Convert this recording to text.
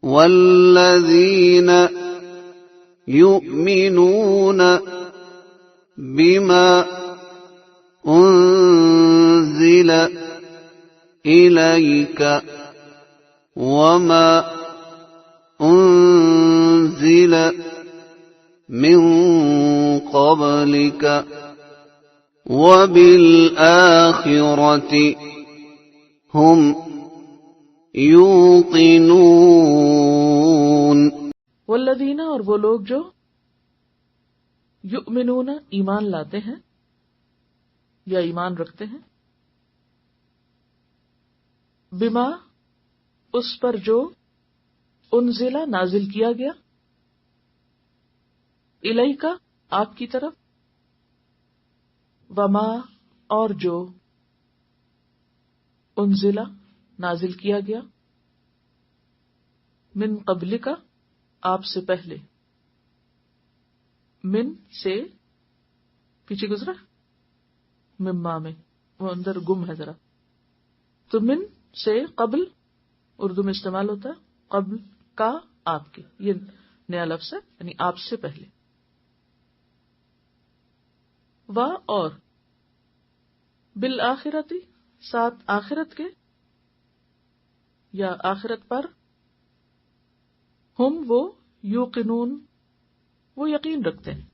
والذین یؤمنون بما انزل الیک وما انزل من قبلک وبالآخرۃ ہم یوقنون۔ والذین، اور وہ لوگ جو یؤمنون ایمان لاتے ہیں یا ایمان رکھتے ہیں، بما اس پر جو انزل نازل کیا گیا، الیک آپ کی طرف، وما اور جو انزل نازل کیا گیا، من قبلک آپ سے پہلے، من سے پیچھے گزرا، مما میں وہ اندر گم ہے ذرا، تو من سے قبل اردو میں استعمال ہوتا ہے، قبل کا آپ کے، یہ نیا لفظ ہے، یعنی آپ سے پہلے، و اور بالآخرتی ساتھ آخرت کے یا آخرت پر، ہم وہ یوقنون وہ یقین رکھتے ہیں،